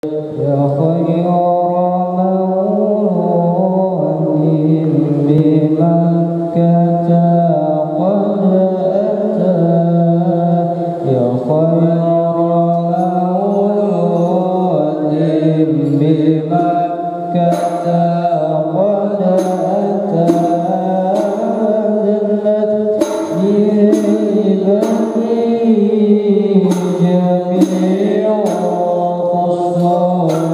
يا خير مولود بمكة قد أتى يا خير مولود بمكة قد أتى دلت جيبتي جميع خصومي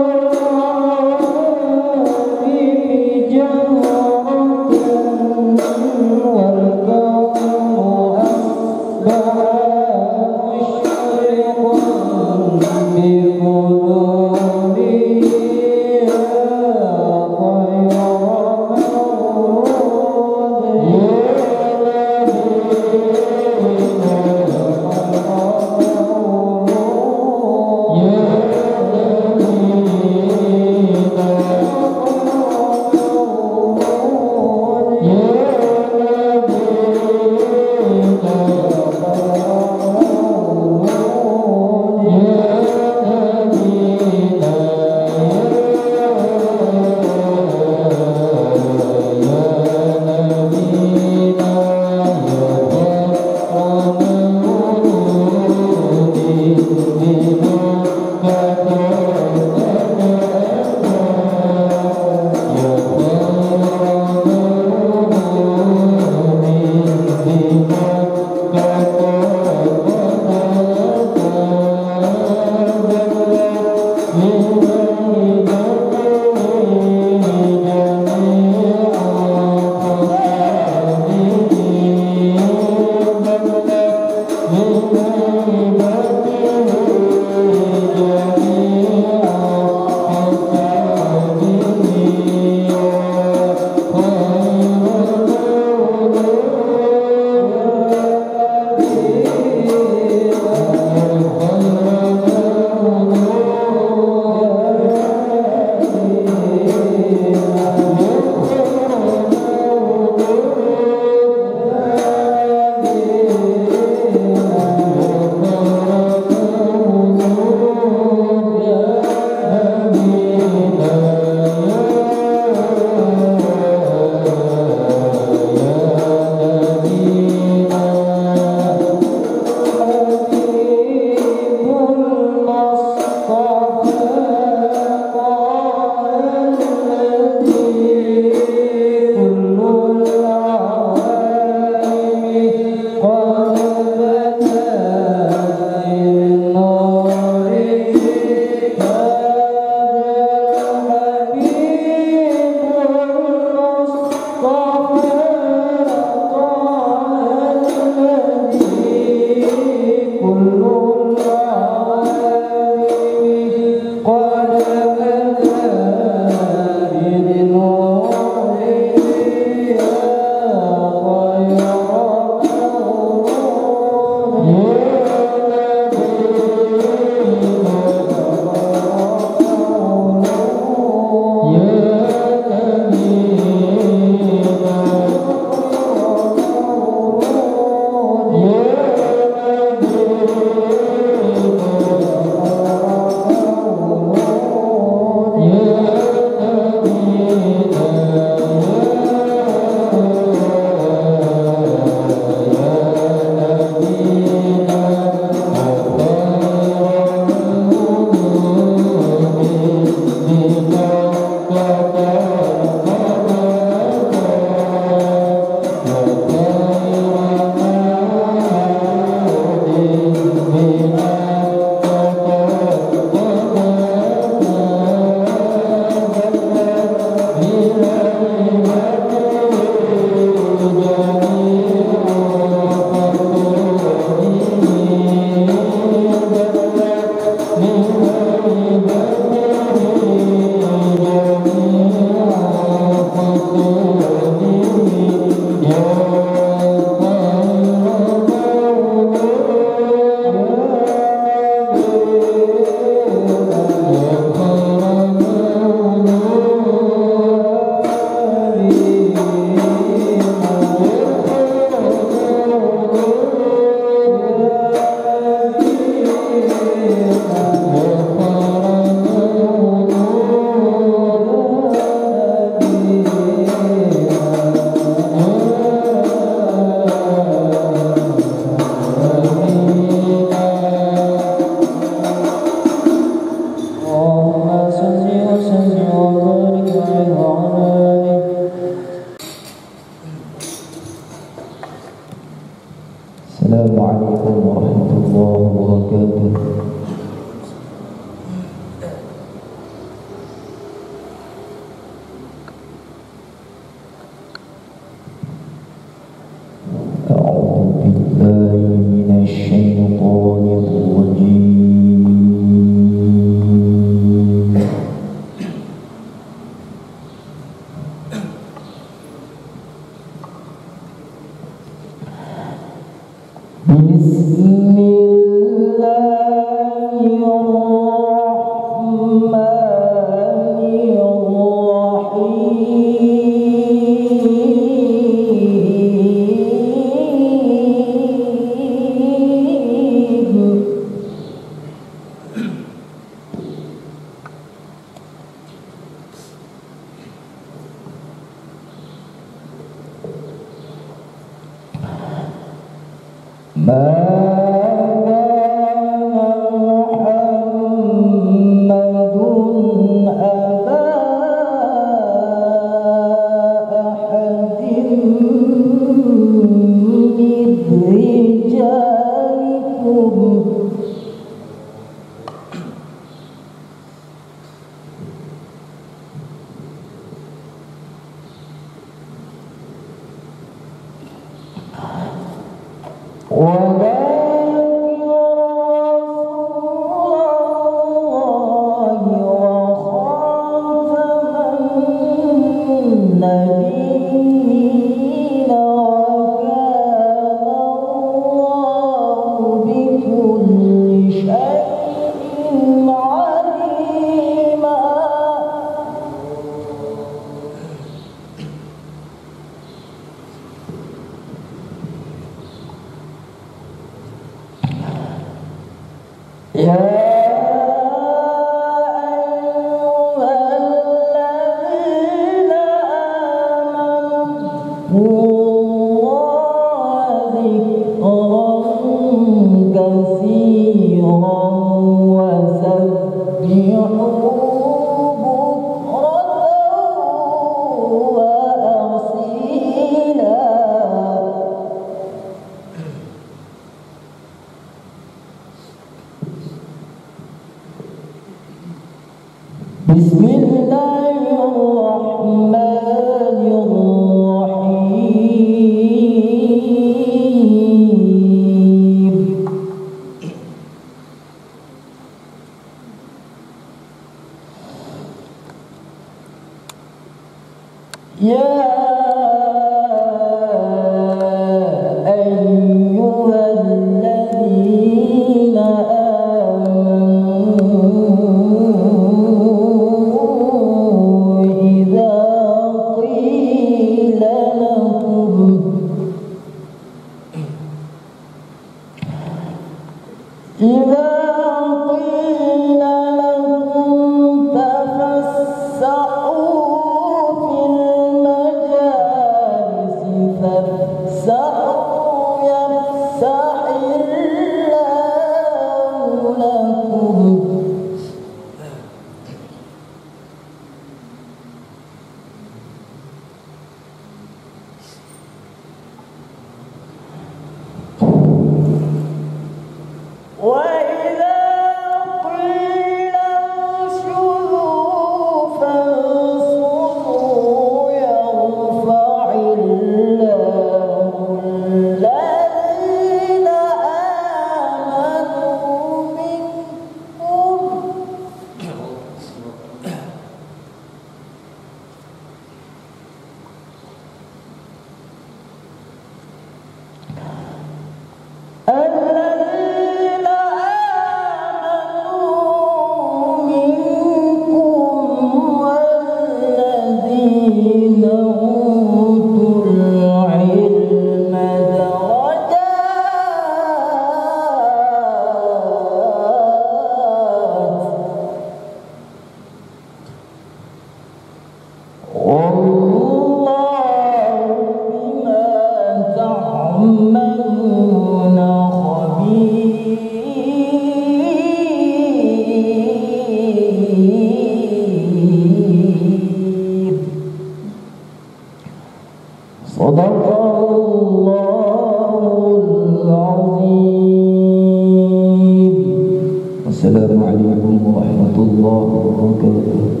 Assalamualaikum warahmatullahi wabarakatuh.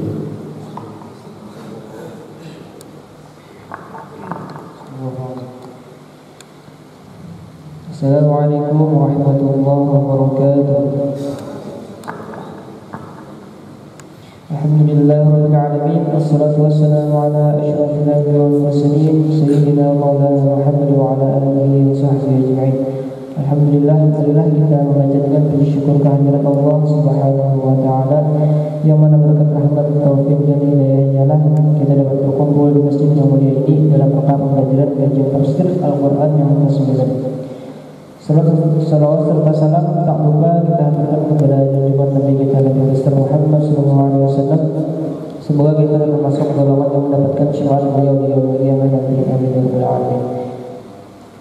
Assalamualaikum warahmatullahi wabarakatuh. Alhamdulillahirabbil alamin, wassalatu wassalamu ala asyrafil anbiya'i wal mursalin sayyidina maulana Muhammad wa ala alihi wa sahbihi ajma'in. Alhamdulillah, kita memanjatkan puji syukur kehadirat Allah Subhanahu wa taala yang mana berkat rahmat, taufik dan hidayahnya lah kita dapat berkumpul di masjid yang mulia ini dalam rangka pembelajaran kajian tafsir Al-Qur'an yang ke-9. Salawat serta salam tak lupa kita haturkan kepada junjungan Nabi kita Nabi besar Muhammad sallallahu alaihi wasallam. Semoga kita termasuk golongan yang mendapatkan syafaat beliau di yaumul qiyamah nanti. Amin ya rabbal alamin.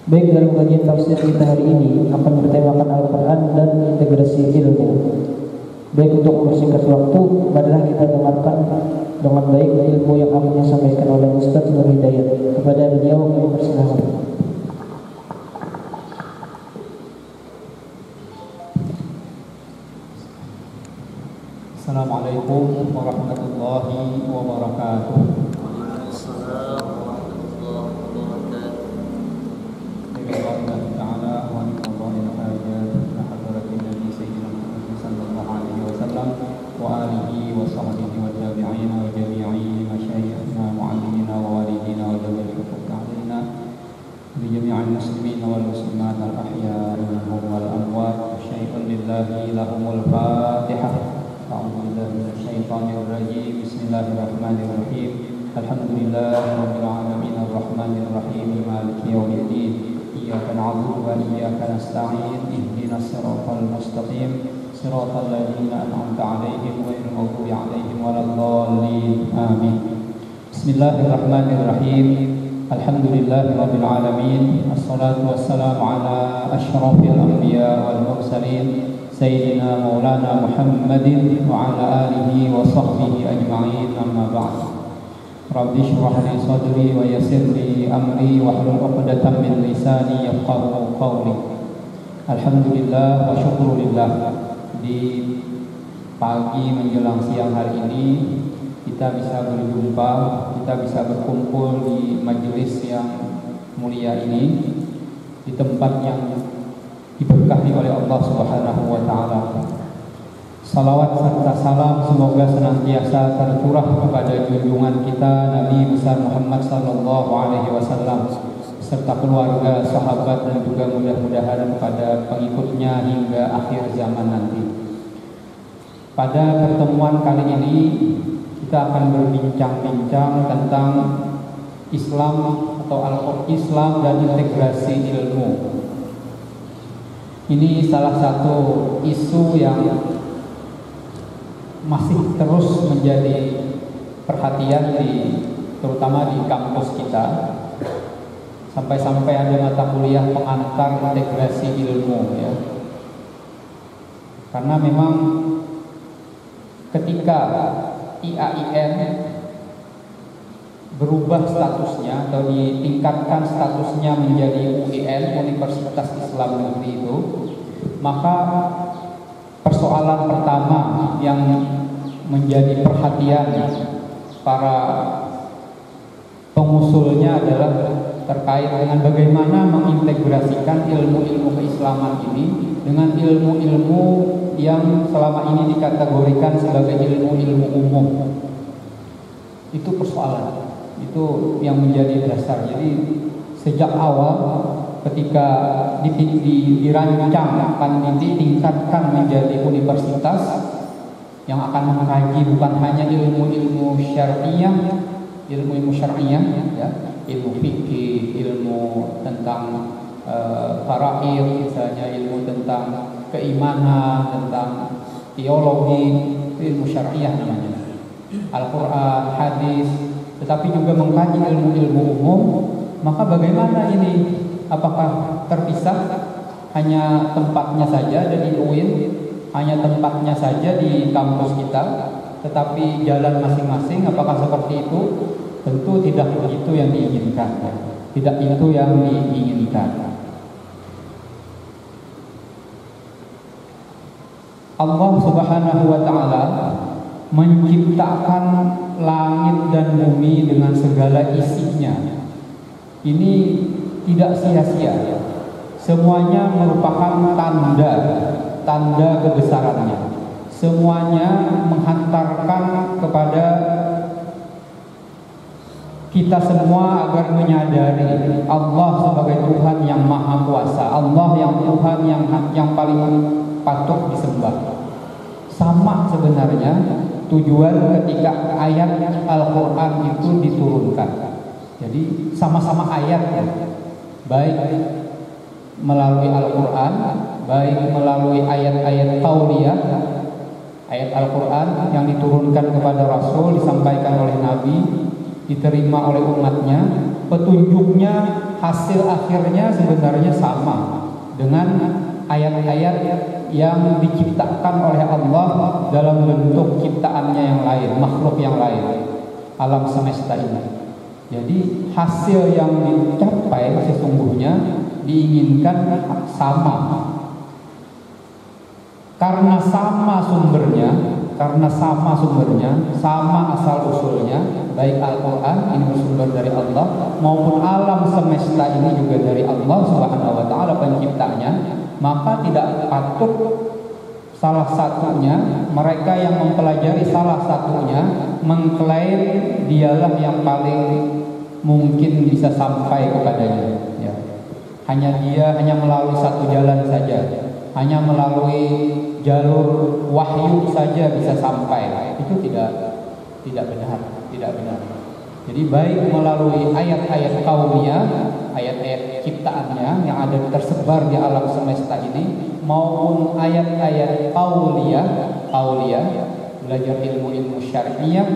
Baik, dalam kajian tafsir kita hari ini akan bertemakan Al-Quran dan integrasi ilmu. Baik, untuk mempersingkat waktu, marilah kita dengarkan dengan baik ilmu yang akan disampaikan oleh Ustaz Nur Hidayat. Kepada beliau kami persilakan. Assalamualaikum warahmatullahi wabarakatuh. Bismillahirrahmanirrahim. Alhamdulillahirabbil alamin arrahmanir rahim maliki yaumiddin. Iyyaka na'budu wa iyyaka nasta'in. Ihdinas siratal mustaqim. صراط الذين أنعمت عليهم غير المغضوب عليهم ولا الضالين آمين. بسم الله الرحمن الرحيم. الحمد لله رب العالمين. الصلاة والسلام على أشرف الأنبياء والمرسلين سيدنا مولانا محمد وعلى آله وصحبه أجمعين. أما بعد. رب اشرح لي صدري ويسر لي أمري واحلل عقدة من لساني يفقهوا قولي. Alhamdulillah wa syukurillah. Di pagi menjelang siang hari ini kita bisa berjumpa, kita bisa berkumpul di majelis yang mulia ini, di tempat yang diberkahi oleh Allah Subhanahu wa taala. Salawat serta salam semoga senantiasa tercurah kepada junjungan kita Nabi besar Muhammad sallallahu alaihi wasallam serta keluarga, sahabat dan juga mudah-mudahan kepada pengikutnya hingga akhir zaman nanti. Pada pertemuan kali ini kita akan berbincang-bincang tentang Islam atau Islam dan integrasi ilmu. Ini salah satu isu yang masih terus menjadi perhatian terutama di kampus kita. Sampai-sampai ada mata kuliah pengantar integrasi ilmu ya. Karena memang ketika IAIN berubah statusnya atau ditingkatkan statusnya menjadi UIN, Universitas Islam Negeri itu, maka persoalan pertama yang menjadi perhatian para pengusulnya adalah terkait dengan bagaimana mengintegrasikan ilmu-ilmu keislaman ini dengan ilmu-ilmu yang selama ini dikategorikan sebagai ilmu-ilmu umum. Itu persoalan, itu yang menjadi dasar. Jadi sejak awal ketika dirancang akan ditingkatkan menjadi universitas yang akan mengkaji bukan hanya ilmu-ilmu syariah, ya, ilmu fikih, ilmu tentang faraid, misalnya ilmu tentang keimanan, tentang teologi, ilmu syariah namanya, Al-Quran, hadis, tetapi juga mengkaji ilmu-ilmu umum. Maka bagaimana ini? Apakah terpisah hanya tempatnya saja jadi UIN, hanya tempatnya saja di kampus kita, tetapi jalan masing-masing? Apakah seperti itu? Tentu tidak begitu yang diinginkan, ya. Tidak itu yang diinginkan. Allah Subhanahu wa taala menciptakan langit dan bumi dengan segala isinya. Ini tidak sia-sia, ya. Semuanya merupakan tanda kebesarannya. Semuanya menghantarkan kepada kita semua agar menyadari Allah sebagai Tuhan yang Maha Kuasa, Allah yang Tuhan yang paling patut disembah. Sama sebenarnya tujuan ketika ayat Al-Quran itu diturunkan. Jadi sama-sama ayat, ya. Baik melalui Al-Quran, baik melalui ayat-ayat tauliyah, ayat Al-Quran yang diturunkan kepada Rasul, disampaikan oleh Nabi, diterima oleh umatnya, petunjuknya, hasil akhirnya sebenarnya sama dengan ayat-ayat yang diciptakan oleh Allah dalam bentuk ciptaannya yang lain, makhluk yang lain, alam semesta ini. Jadi hasil yang dicapai sesungguhnya diinginkan sama. Karena sama sumbernya, sama asal usulnya, baik Al-Quran ini bersumber dari Allah maupun alam semesta ini juga dari Allah Subhanahu wa taala penciptanya, maka tidak patut salah satunya, mereka yang mempelajari salah satunya mengklaim dialah yang paling mungkin bisa sampai kepadanya, ya. Hanya melalui satu jalan saja, hanya melalui jalur wahyu saja bisa sampai. Itu tidak benar. Jadi baik melalui ayat-ayat kauniyah, ayat-ayat ciptaannya yang ada tersebar di alam semesta ini, maupun ayat-ayat qauliyah, belajar ilmu-ilmu syar'iyah,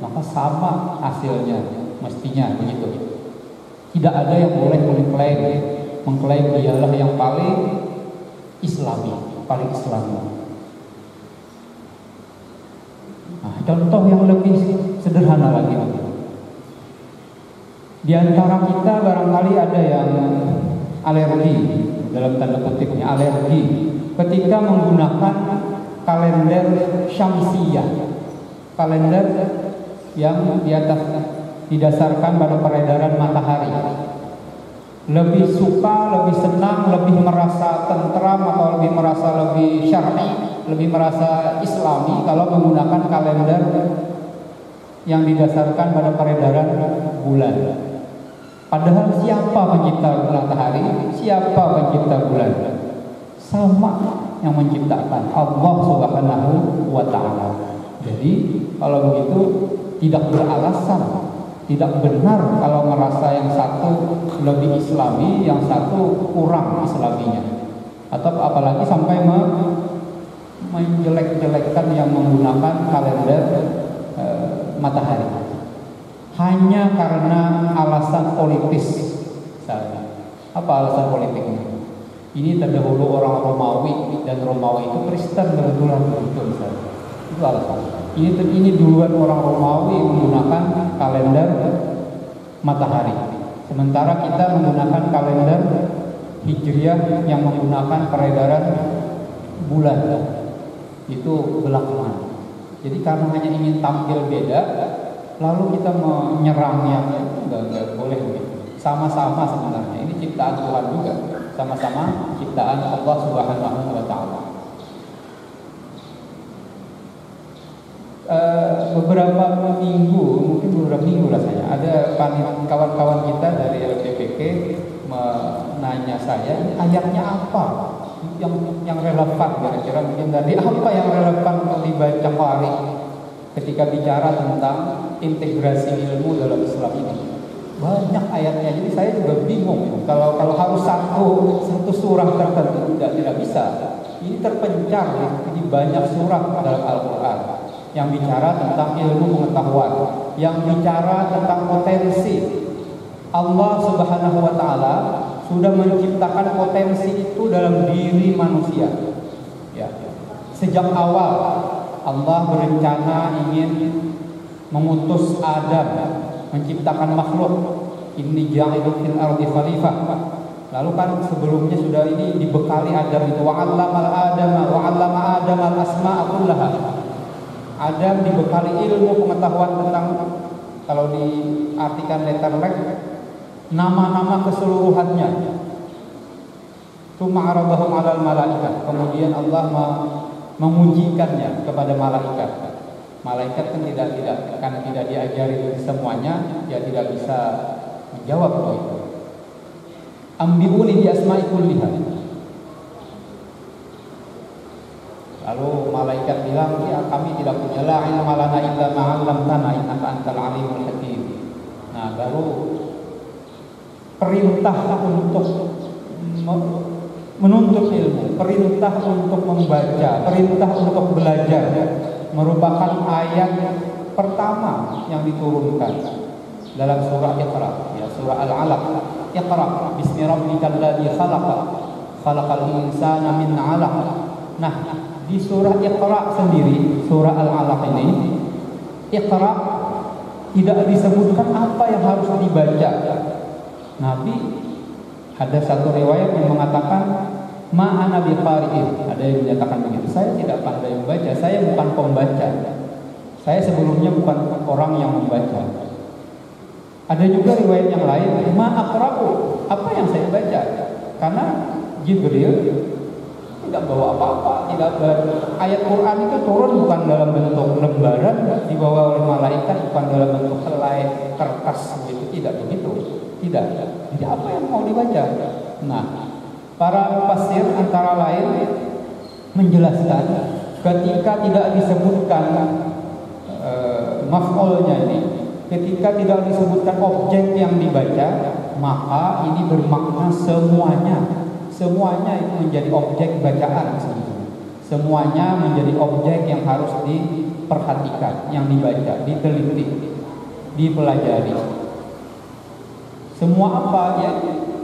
maka sama hasilnya, mestinya begitu. Tidak ada yang boleh mengklaim dialah yang paling islami. Nah, contoh yang lebih sederhana lagi. Di antara kita barangkali ada yang alergi, dalam tanda kutipnya alergi, ketika menggunakan kalender syamsiyah, kalender yang di atas didasarkan pada peredaran matahari. Lebih suka, lebih senang, lebih merasa tentram atau lebih merasa lebih syar'i, lebih merasa islami kalau menggunakan kalender yang didasarkan pada peredaran bulan. Padahal siapa pencipta matahari? Siapa pencipta bulan? Sama yang menciptakan, Allah Subhanahu wa ta'ala. Jadi kalau begitu tidak beralasan, tidak benar kalau merasa yang satu lebih islami, yang satu kurang islaminya. Atau apalagi sampai menjelek-jelekkan yang menggunakan kalender matahari hanya karena alasan politis misalnya. Apa alasan politiknya? Ini terdahulu orang Romawi, dan Romawi itu Kristen kebetulan begitu misalnya. Itu alasan. Ini duluan orang Romawi menggunakan kalender matahari, sementara kita menggunakan kalender Hijriah yang menggunakan peredaran bulan. Itu belakangan. Jadi karena hanya ingin tampil beda, lalu kita menyerangnya, nggak boleh begitu. Sama-sama sebenarnya ini ciptaan Tuhan juga, sama-sama ciptaan Allah Subhanahu wa ta'ala. Beberapa minggu rasanya ada kawan-kawan kita dari LPPK menanya saya, ini ayatnya apa yang relevan kira-kira, mungkin tadi apa yang relevan untuk dibaca hari ketika bicara tentang integrasi ilmu dalam Islam ini. Banyak ayatnya, jadi saya juga bingung kalau harus satu surah tertentu, tidak bisa. Ini terpencar di banyak surah dalam Al-Quran yang bicara tentang ilmu pengetahuan, yang bicara tentang potensi. Allah Subhanahu wa ta'ala sudah menciptakan potensi itu dalam diri manusia. Ya. Sejak awal Allah berencana ingin mengutus Adam, menciptakan makhluk. Inni ja'ilun fil ardi khalifah. Lalu kan sebelumnya sudah ini dibekali Adam itu wa'allama Adam al-asma'a kullaha. Adam dibekali ilmu pengetahuan tentang, kalau diartikan letterlek, nama-nama keseluruhannya. Tsumma 'aradahum 'alal malaikat. Kemudian Allah mengujikannya kepada malaikat. Malaikat kan tidak diajari semuanya, dia tidak bisa menjawab itu. Ambiuni bi asma'i kulliha. Lalu malaikat bilang, ya kami tidak punya la ilma lana illa ma 'allamtana innaka antal alimul hakim. Nah, baru perintah untuk menuntut ilmu, perintah untuk membaca, perintah untuk belajar merupakan ayat pertama yang diturunkan dalam surah Iqra, ya, surah Al-Alaq. Iqra bismi rabbikal ladzi khalaq, khalaqal insana min 'alaq. Nah, di surah Iqra sendiri, surah Al-Alaq ini, Iqra tidak disebutkan apa yang harus dibaca. Nabi, ada satu riwayat yang mengatakan ma'ana biqari'in, ada yang menyatakan begitu. Saya tidak pandai membaca, saya bukan pembaca. Saya sebelumnya bukan orang yang membaca. Ada juga riwayat yang lain, ma'aqra'u, apa yang saya baca? Karena Jibril tidak bawa apa-apa, ayat Quran itu turun bukan dalam bentuk lembaran dibawa oleh malaikat, bukan dalam bentuk helai kertas begitu, tidak begitu. Tidak. Jadi apa yang mau dibaca? Nah, para mufassir antara lain menjelaskan ketika tidak disebutkan maf'ulnya ini, ketika tidak disebutkan objek yang dibaca, maka ini bermakna semuanya itu menjadi objek bacaan sebetulnya. Semuanya menjadi objek yang harus diperhatikan, yang dibaca, diteliti, dipelajari. Semua apa ya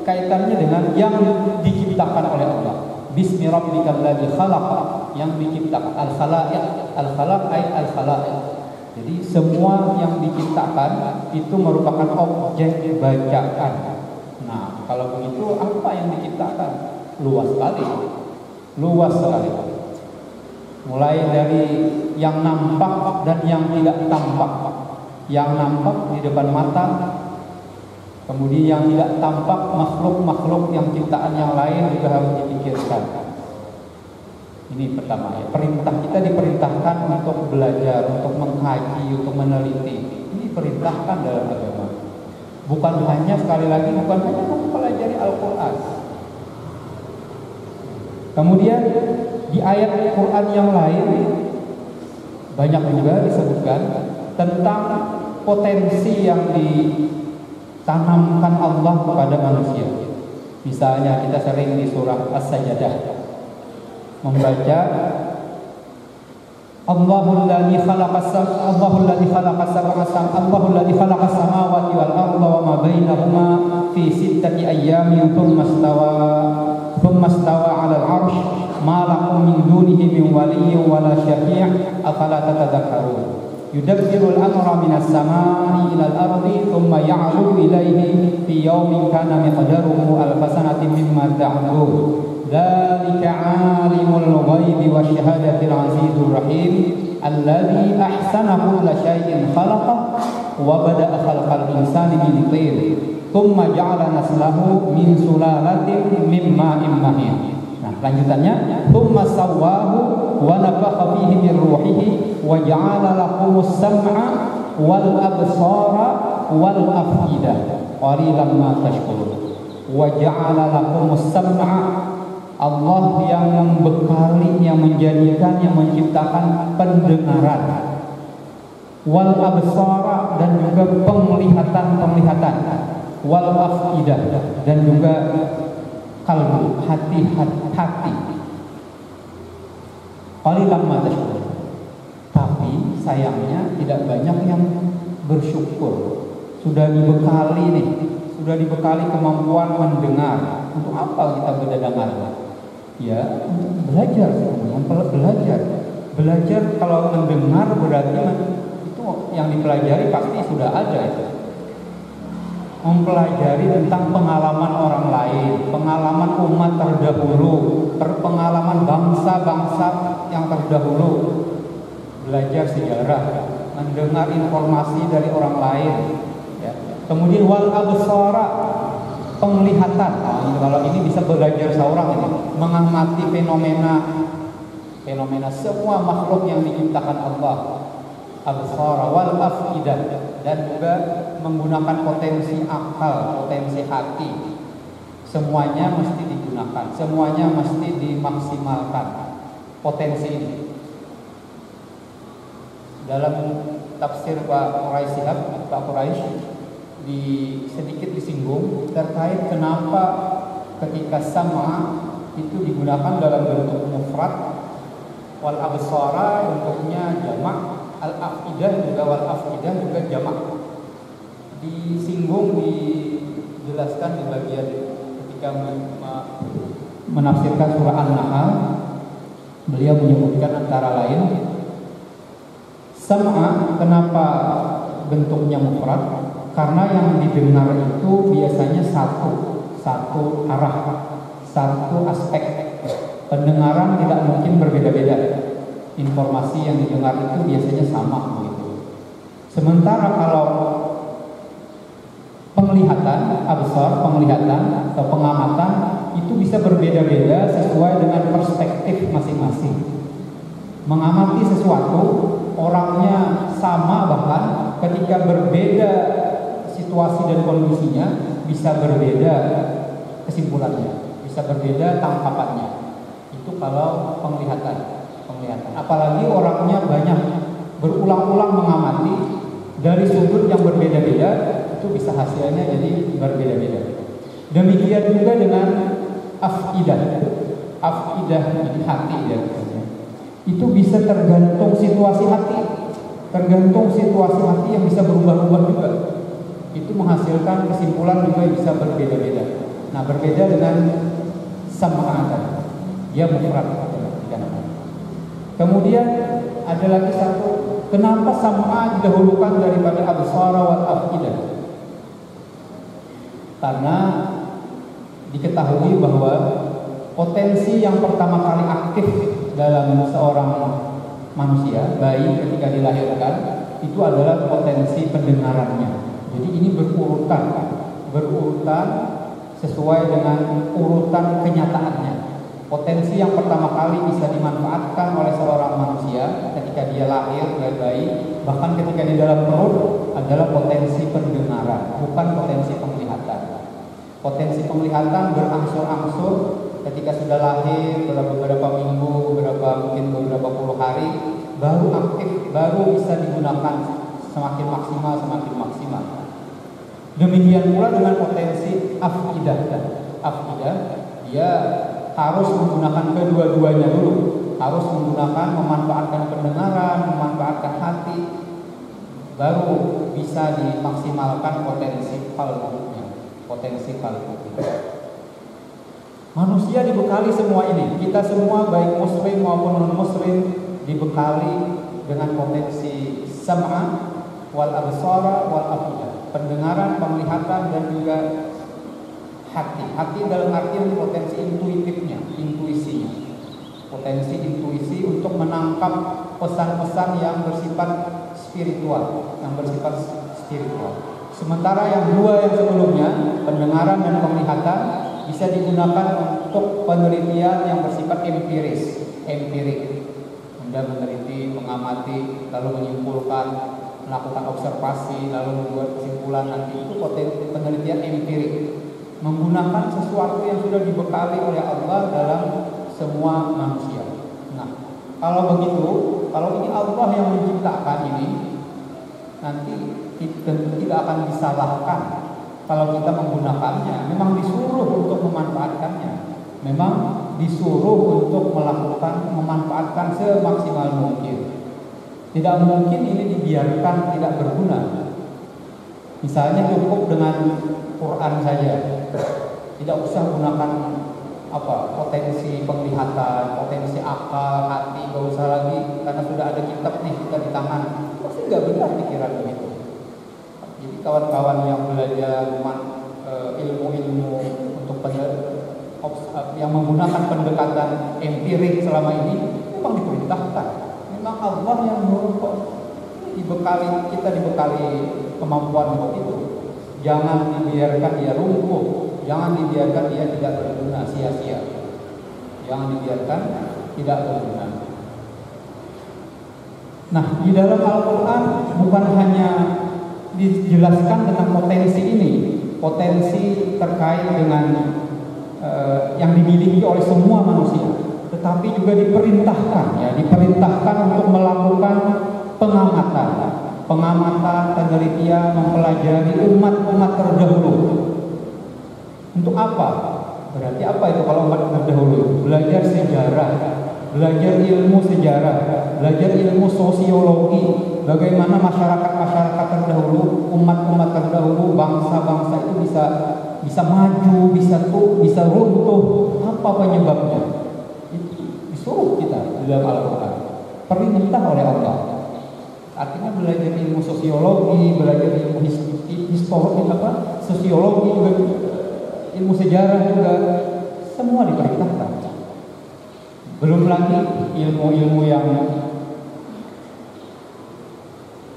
kaitannya dengan yang diciptakan oleh Allah. Bismi rabbikal ladzi khalaq, yang diciptakan. Al-khalaq ay al-khalaiq. Jadi semua yang diciptakan itu merupakan objek bacaan. Nah, kalau begitu apa yang diciptakan? Luas sekali. Luas sekali. Mulai dari yang nampak dan yang tidak tampak. Yang nampak di depan mata, kemudian yang tidak tampak makhluk-makhluk yang ciptaan yang lain juga harus dipikirkan. Ini pertama ya. Perintah kita diperintahkan untuk belajar, untuk mengkaji, untuk meneliti. Ini perintahkan dalam agama. Bukan hanya sekali lagi bukan hanya mempelajari Al-Qur'an. Kemudian di ayat Quran yang lain banyak juga disebutkan tentang potensi yang ditanamkan Allah kepada manusia. Misalnya kita sering di surah As-Sajdah membaca Allahul ladzi khalaqas samawati wal arda wa ma bainahuma fi sittati ayyamin thumma istawa 'alal 'arsy ma lakum min dunihi min waliyyin wa la syafi' afala tatadhakkarun. Yudabbirul amra minas samai ilal ardi thumma ya'ruju ilaihi fi yawmin kana miqdaruhu alfa sanatin mimma ta'udun. Dzalika 'alimul ghaibi wasyahadatil 'azizur rahim alladzi ahsana kulla syai'in khalaqah wa bada'a khalqal insani min tin thumma ja'ala naslahu min sulalatin min ma'in mahin. Nah, lanjutannya thumma sawwahu wa nafakha fihi min ruhihi wa ja'ala lakumus sam'a wal absara wal af'idah qalilan ma tashkurun. Wa ja'ala lakumus sam'a, Allah yang membekali, yang menjadikan, yang menciptakan pendengaran, wal absara dan juga penglihatan, wal af'idah dan juga kalbu, hati. Qalilan ma tashkurun. Tapi sayangnya tidak banyak yang bersyukur. Sudah dibekali kemampuan mendengar. Untuk apa kita berdengar? Ya, untuk belajar. Belajar kalau mendengar berarti itu yang dipelajari pasti sudah ada itu. Mempelajari tentang pengalaman orang lain, pengalaman umat terdahulu, pengalaman bangsa-bangsa yang terdahulu, belajar sejarah, mendengar informasi dari orang lain, ya. Kemudian wal absara, penglihatan. Nah, kalau ini bisa belajar seorang ini, mengamati fenomena semua makhluk yang diciptakan Allah. Absara wal afidah, dan juga menggunakan potensi akal, potensi hati. Semuanya mesti digunakan, semuanya mesti dimaksimalkan potensi ini. Dalam tafsir Pak Quraisy sedikit disinggung terkait kenapa ketika sama itu digunakan dalam bentuk mufrad, wal absara bentuknya jamak, al-afidah juga wal afidah juga jamak. Disinggung, dijelaskan di bagian ketika menafsirkan surah An-Nahl, beliau menyebutkan antara lain sam'a, kenapa bentuknya mufrad? Karena yang didengar itu biasanya satu arah, satu aspek. Pendengaran tidak mungkin berbeda-beda. Informasi yang didengar itu biasanya sama begitu. Sementara kalau penglihatan, penglihatan atau pengamatan itu bisa berbeda-beda sesuai dengan perspektif masing-masing. Mengamati sesuatu, orangnya sama, bahkan ketika berbeda situasi dan kondisinya bisa berbeda kesimpulannya, bisa berbeda tangkapannya. Itu kalau penglihatan. Apalagi orangnya banyak berulang-ulang mengamati dari sudut yang berbeda-beda, itu bisa hasilnya jadi berbeda-beda. Demikian juga dengan afidah. Afidah ini hati ya. Itu bisa tergantung situasi hati. Tergantung situasi hati yang bisa berubah-ubah juga. Itu menghasilkan kesimpulan juga bisa berbeda-beda. Nah, berbeda dengan sam'ah. Dia mufrad. Kemudian ada lagi satu, kenapa sam'ah didahulukan daripada absara wal afidah? Karena diketahui bahwa potensi yang pertama kali aktif dalam seorang manusia, bayi ketika dilahirkan, itu adalah potensi pendengarannya. Jadi ini berurutan sesuai dengan urutan kenyataannya. Potensi yang pertama kali bisa dimanfaatkan oleh seorang manusia ketika dia lahir dari bayi, bahkan ketika di dalam perut, adalah potensi pendengaran, bukan potensi penglihatan. Potensi penglihatan berangsur-angsur ketika sudah lahir, beberapa minggu, mungkin beberapa puluh hari, baru aktif, baru bisa digunakan semakin maksimal. Demikian pula dengan potensi afidah. Afidah, dia harus menggunakan kedua-duanya dulu, harus memanfaatkan pendengaran, memanfaatkan hati, baru bisa dimaksimalkan potensi qalbunya. Manusia dibekali semua ini. Kita semua baik muslim maupun non muslim dibekali dengan potensi sam'ah wal absara wal afidah, pendengaran, penglihatan dan juga hati. Hati dalam artian potensi intuitifnya, intuisinya. Potensi intuisi untuk menangkap pesan-pesan yang bersifat spiritual, Sementara yang dua yang sebelumnya, pendengaran dan penglihatan, bisa digunakan untuk penelitian yang bersifat empirik. Anda meneliti, mengamati, lalu menyimpulkan, melakukan observasi, lalu membuat kesimpulan. Nanti itu potensi penelitian empirik, menggunakan sesuatu yang sudah dibekali oleh Allah dalam semua manusia. Nah, kalau begitu, kalau ini Allah yang menciptakan ini, nanti tentu tidak akan disalahkan kalau kita menggunakannya. Memang disuruh untuk memanfaatkannya, memang disuruh untuk memanfaatkan semaksimal mungkin. Tidak mungkin ini dibiarkan tidak berguna. Misalnya cukup dengan Quran saja, tidak usah gunakan potensi penglihatan, potensi akal, hati, gak usah lagi, karena sudah ada kitab nih kita di tangan. Pasti nggak benar pikiran begitu. Jadi kawan-kawan yang belajar ilmu-ilmu untuk yang menggunakan pendekatan empirik selama ini, memang diperintahkan. Memang Allah yang menyuruh, kita dibekali kemampuan untuk itu. Jangan dibiarkan dia lumpuh, jangan dibiarkan dia tidak berguna, sia-sia. Jangan dibiarkan tidak berguna. Nah, di dalam Al-Quran bukan hanya dijelaskan tentang potensi ini, potensi terkait dengan yang dimiliki oleh semua manusia, tetapi juga diperintahkan untuk melakukan pengamatan, penelitian, mempelajari umat-umat terdahulu. Untuk apa? Berarti apa itu kalau umat terdahulu? Belajar sejarah, belajar ilmu sejarah, belajar ilmu sosiologi, bagaimana masyarakat terdahulu, umat-umat terdahulu, bangsa-bangsa itu bisa maju, bisa runtuh. Apa penyebabnya? Itu disuruh kita di dalam Al-Quran, perintah oleh Allah. Artinya belajar ilmu sosiologi, belajar ilmu sosiologi juga, ilmu sejarah juga, semua diperintahkan. Belum lagi ilmu-ilmu yang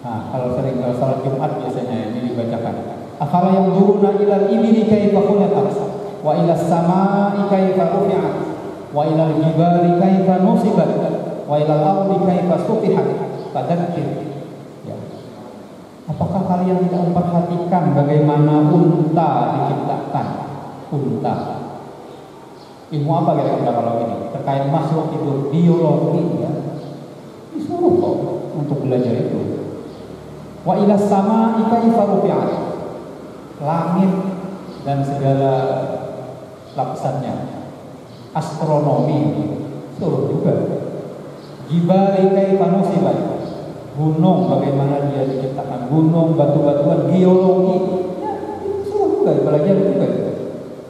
kalau salat Jumat biasanya ini dibacakan. Afala yanzuruna ilal ibili kaifa khuliqat wa ilas samaa'i kaifa rufi'at wa ilal jibali kaifa nusibat wa ilal ardi kaifa sutihat. Fadzakir. Ya. Apakah kalian tidak memperhatikan bagaimana unta diciptakan? Unta. Ilmu apa kira-kira kalau ini? Terkait makhluk hidup, biologi ya. Disuruh kok untuk belajar itu. Wa ilas samaa'i kaifa rufi'at. Langit dan segala lapisannya astronomi, suruh juga. Jibali kaifa nusibat, gunung bagaimana dia diciptakan, gunung, batu-batuan, geologi, ya, suruh juga belajar juga.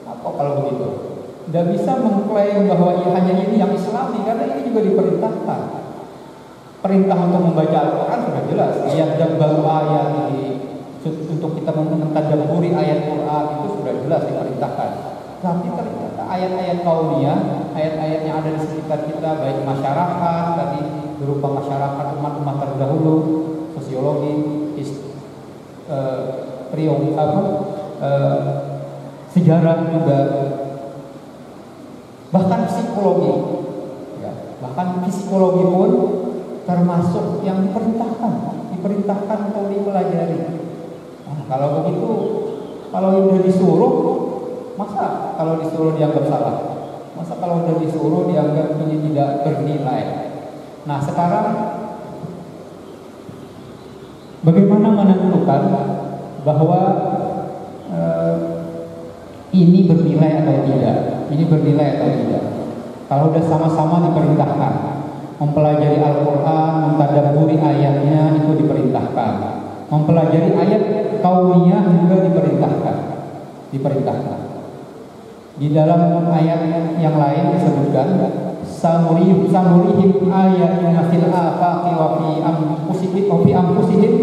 Apa kalau begitu? Tidak bisa mengklaim bahwa hanya ini yang Islami, karena ini juga diperintahkan. Perintah untuk membaca Al-Quran sudah jelas. Ayat dan baru ayat ini untuk kita mentadabburi ayat Quran itu sudah jelas diperintahkan. Tapi ternyata ayat-ayat kauniyah, ayat-ayat yang ada di sekitar kita, baik masyarakat tadi berupa masyarakat umat-umat terdahulu, sosiologi, sejarah juga, bahkan psikologi, ya, bahkan psikologi pun termasuk yang diperintahkan untuk dipelajari. Nah, kalau begitu, kalau sudah disuruh, masa kalau disuruh dianggap salah? Masa kalau sudah disuruh dianggap ini tidak bernilai? Nah, sekarang bagaimana menentukan bahwa ini bernilai atau tidak? Ini bernilai atau tidak? Kalau sudah sama-sama diperintahkan mempelajari Al-Quran, mentadabburi ayatnya itu diperintahkan. Mempelajari ayat kauniyah juga diperintahkan. Di dalam ayat yang lain disebutkan sanurihim ayatina fil afaqi wa fi anfusihim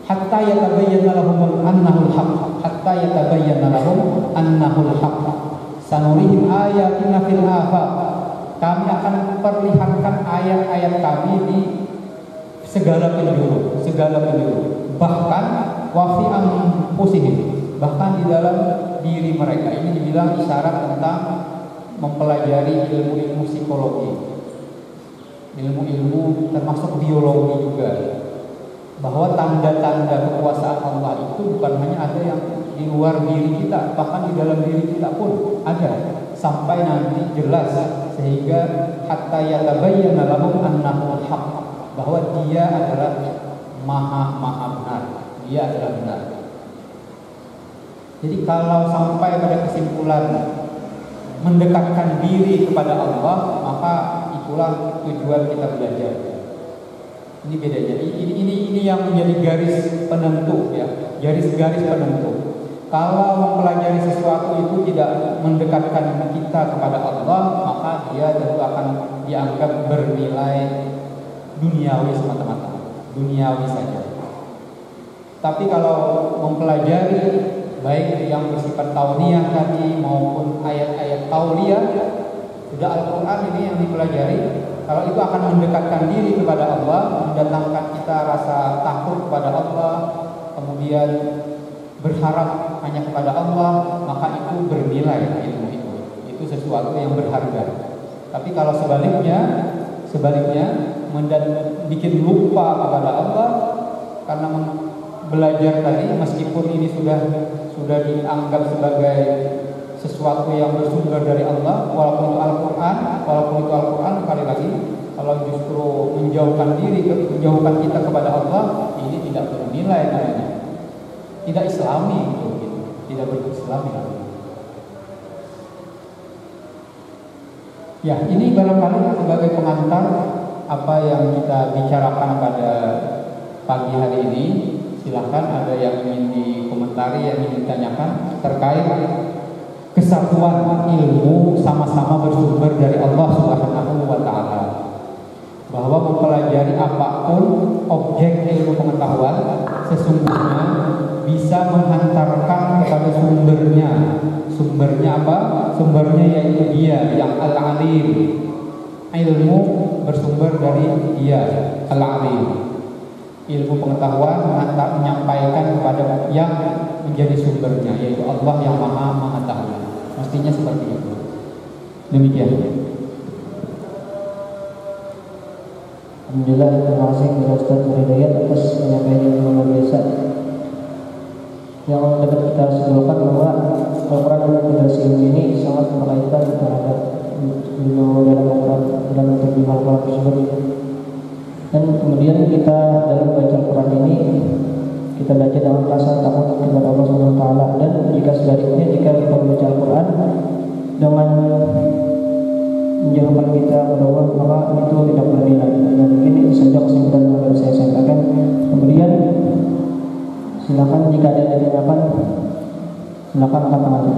hatta yatabayyana lahum annahu al-haq. Sanurihim ayatina fil afaq. Kami akan perlihatkan ayat-ayat kami di segala penjuru. Bahkan wa fi anfusihim, bahkan di dalam diri mereka. Ini dibilang isyarat tentang mempelajari ilmu-ilmu psikologi, ilmu-ilmu termasuk biologi juga, bahwa tanda-tanda kekuasaan Allah itu bukan hanya ada yang di luar diri kita, bahkan di dalam diri kita pun ada, sampai nanti jelas, sehingga hatta yatabayyana lahum annahu al-haq, bahwa dia adalah maha benar, dia adalah benar. Jadi kalau sampai pada kesimpulan mendekatkan diri kepada Allah, maka itulah tujuan kita belajar. Ini bedanya. Ini yang menjadi garis penentu, ya, garis penentu. Kalau mempelajari sesuatu itu tidak mendekatkan kita kepada Allah, maka dia tentu akan dianggap bernilai duniawi semata-mata, duniawi saja. Tapi kalau mempelajari baik yang bersifat kauniyah tadi maupun ayat-ayat kauniyah, sudah Al-Quran ini yang dipelajari, kalau itu akan mendekatkan diri kepada Allah, mendatangkan kita rasa takut kepada Allah, kemudian berharap hanya kepada Allah, maka itu bernilai ilmu itu. Itu sesuatu yang berharga. Tapi kalau sebaliknya bikin lupa kepada Allah karena belajar tadi, meskipun ini sudah dianggap sebagai sesuatu yang bersumber dari Allah, walaupun itu Al-Quran, sekali lagi, kalau justru menjauhkan kita kepada Allah, ini tidak bernilai namanya. Tidak Islami gitu. Tidak berislami. Ya, ini barangkali sebagai pengantar apa yang kita bicarakan pada pagi hari ini. Silakan ada yang ingin dikomentari, yang ingin ditanyakan terkait kesatuan ilmu sama-sama bersumber dari Allah Subhanahu wa Ta'ala. Bahwa mempelajari apapun objek ilmu pengetahuan sesungguhnya bisa menghantarkan kepada sumbernya. Sumbernya apa? Sumbernya yaitu Dia yang Al-Alim. Ilmu bersumber dari Dia, Al-Alim. Ilmu pengetahuan menyampaikan kepada yang menjadi sumbernya, yaitu Allah yang Maha Mengetahui. Mestinya seperti itu. Demikian. Alhamdulillah, terima kasih kepada Ustaz Hidayat atas penyampaian yang luar biasa. Yang dapat kita simpulkan bahwa Al-Quran dan generasi ini sangat berkaitan terhadap ilmu dalam Al-Quran dalam terjemah Al-Quran tersebut. Dan kemudian kita dalam baca Al-Quran ini kita baca dengan rasa takut kepada Allah Subhanahu wa taala, dan jika sebaliknya jika kita membaca Al-Qur'an dengan menjauhkan kita kepada Allah, maka itu tidak bernilai. Dan ini saja kesimpulan yang harus saya sampaikan. Kemudian silakan jika ada yang ditanyakan, silakan angkat tangannya.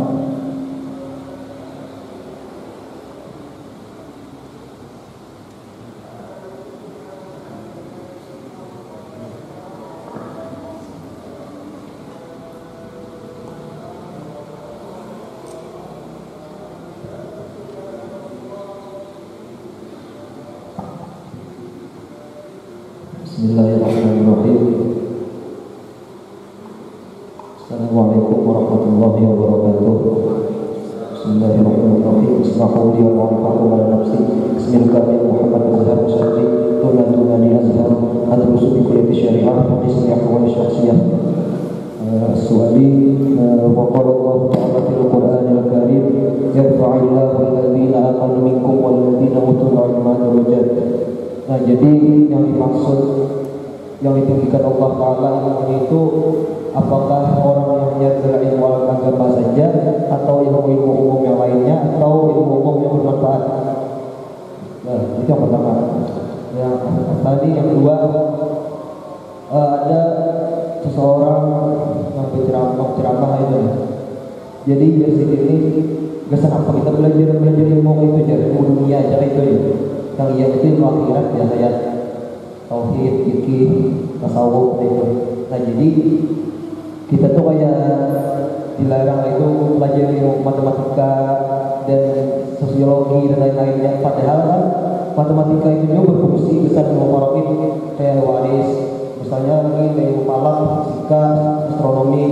Bismillahirrahmanirrahim. Assalamualaikum warahmatullahi wabarakatuh. Bismillahirrahmanirrahim. Ismahu li wa anfa'u ala nafsi. Bismillahirrahmanirrahim. Muhammad Azhar Musaddi Tunatuna di Azhar Adrusu bi kulliyati syariah wa qismi ahwal syakhsiyah. Su'ali wa qala Allah ta'ala fil Qur'anil Karim yarfa'illahu alladhina amanu minkum wal ladhina utul ilma darajat. Nah, jadi yang dimaksud yang ditinggikan Allah Ta'ala itu apakah orang yang ilmu agama saja, atau ilmu umum yang lainnya, atau ilmu umum yang bermanfaat? Nah, itu yang pertama. Yang tadi yang kedua, ada seseorang yang berceramah itu. Jadi dari sini gak apa kita belajar ilmu itu aja, ilmu dunia aja itu ya. Yang ia itu ilmu akhirat ya, saya tauhid, fikih, tasawuf itu. Nah, jadi kita tuh kayak dilarang itu pelajari matematika dan sosiologi dan lain-lainnya. Padahal kan matematika itu juga berfungsi besar ilmu faraid kayak waris, misalnya lagi kayak ilmu falak, fisika, astronomi.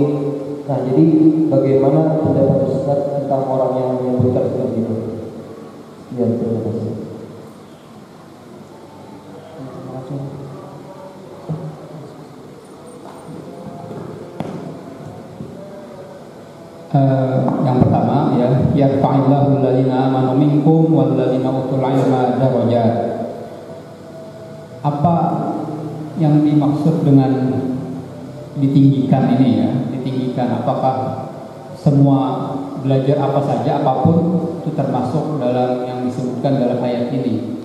Nah, jadi bagaimana pendapat Ustaz tentang orang yang menyebutkan seperti itu? Ya, terima kasih. Yang pertama ya, yarfa'illahu alladziina aamanu minkum wal ladziina utul ilma darajat. Apa yang dimaksud dengan ditinggikan ini ya? Ditinggikan, apakah semua belajar apa saja, apapun itu termasuk dalam yang disebutkan dalam ayat ini?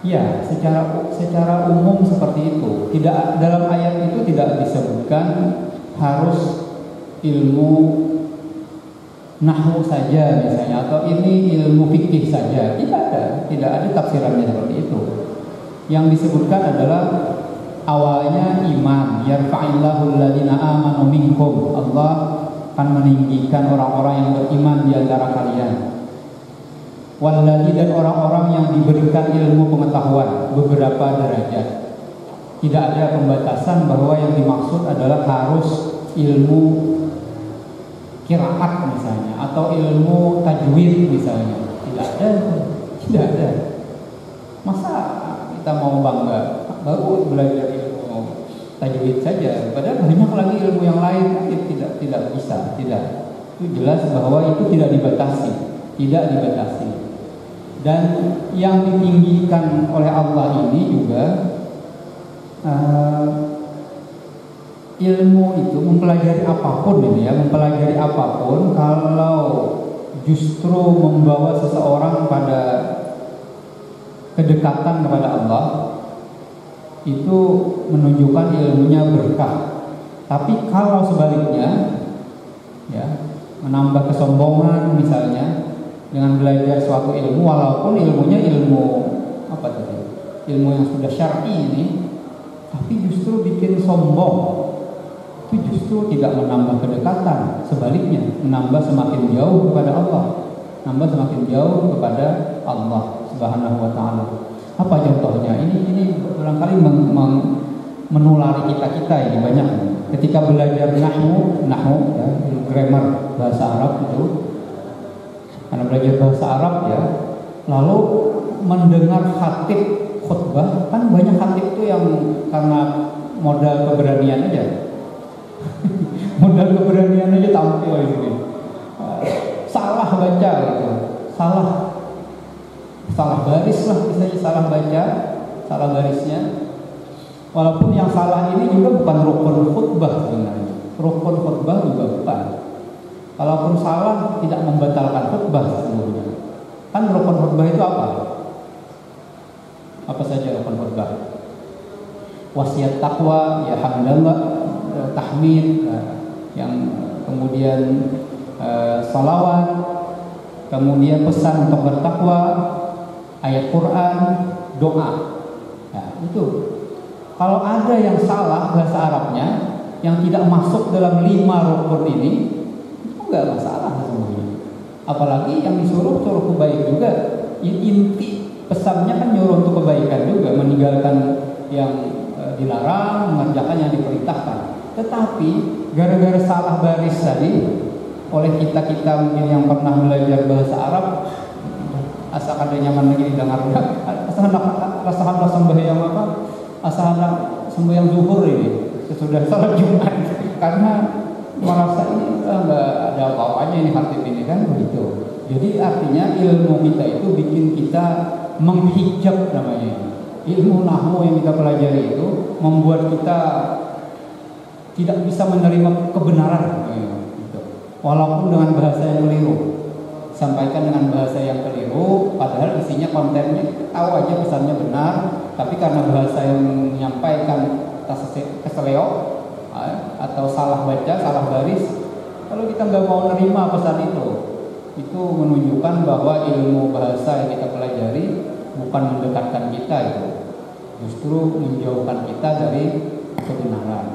Ya, secara umum seperti itu. Tidak, dalam ayat itu tidak disebutkan harus ilmu nahwu saja misalnya, atau ini ilmu fikih saja. Tidak ada tafsirannya seperti itu. Yang disebutkan adalah awalnya iman, yarfa'illahu alladziina aamanu minkum. Allah akan meninggikan orang-orang yang beriman di antara kalian. Walladzi, dan orang-orang yang diberikan ilmu pengetahuan, beberapa derajat. Tidak ada pembatasan bahwa yang dimaksud adalah harus ilmu qiraat misalnya, atau ilmu tajwid misalnya. Tidak ada. Masa kita mau bangga baru belajar ilmu tajwid saja, padahal banyak lagi ilmu yang lain? Tidak bisa. Itu jelas bahwa itu tidak dibatasi. Dan yang ditinggikan oleh Allah ini juga ilmu itu, mempelajari apapun ini ya, mempelajari apapun, kalau justru membawa seseorang pada kedekatan kepada Allah, itu menunjukkan ilmunya berkah. Tapi kalau sebaliknya ya, menambah kesombongan misalnya dengan belajar suatu ilmu, walaupun ilmunya ilmu apa tadi, ilmu yang sudah syar'i ini, tapi justru bikin sombong, itu justru tidak menambah kedekatan, sebaliknya menambah semakin jauh kepada Allah, Allah Subhanahu wa taala. Apa contohnya? Ini barangkali menulari kita ini banyak. Ketika belajar nahwu ya, grammar bahasa Arab itu, karena belajar bahasa Arab ya, lalu mendengar khatib khutbah, kan banyak khatib itu yang karena modal keberanian aja tampil ini, salah baca gitu, salah baris lah, misalnya salah baca, salah barisnya, Walaupun yang salah ini juga bukan rukun khutbah sebenarnya. Rukun khutbah juga bukan. Kalaupun salah tidak membatalkan khutbah sebenarnya. Kan rukun khutbah itu apa? Apa saja rukun khutbah? Wasiat takwa, ya hamdallah, tahmid, yang kemudian salawat, kemudian pesan untuk bertakwa, ayat Quran, doa. Nah, itu. Kalau ada yang salah bahasa Arabnya yang tidak masuk dalam 5 rukun ini, itu enggak masalah sebenarnya. Apalagi yang disuruh kebaikan juga. Inti pesannya kan nyuruh untuk kebaikan juga, meninggalkan yang dilarang, mengerjakan yang diperintahkan. Tetapi gara-gara salah baris tadi oleh kita mungkin yang pernah belajar bahasa Arab, asal ada nyaman lagi didengar, asal hendak sembahyang apa? Asal sembahyang zuhur ini sesudah salat Jumat, karena merasa ini enggak ada apa-apanya ini khatib ini kan begitu. Jadi artinya ilmu kita itu bikin kita menghijab namanya. Ilmu nahwu yang kita pelajari itu membuat kita tidak bisa menerima kebenaran gitu. Walaupun dengan bahasa yang keliru, sampaikan dengan bahasa yang keliru, padahal isinya kontennya tahu aja pesannya benar, tapi karena bahasa yang menyampaikan keseleo atau salah baca, salah baris, kalau kita nggak mau nerima pesan itu menunjukkan bahwa ilmu bahasa yang kita pelajari bukan mendekatkan kita itu, justru menjauhkan kita dari kebenaran.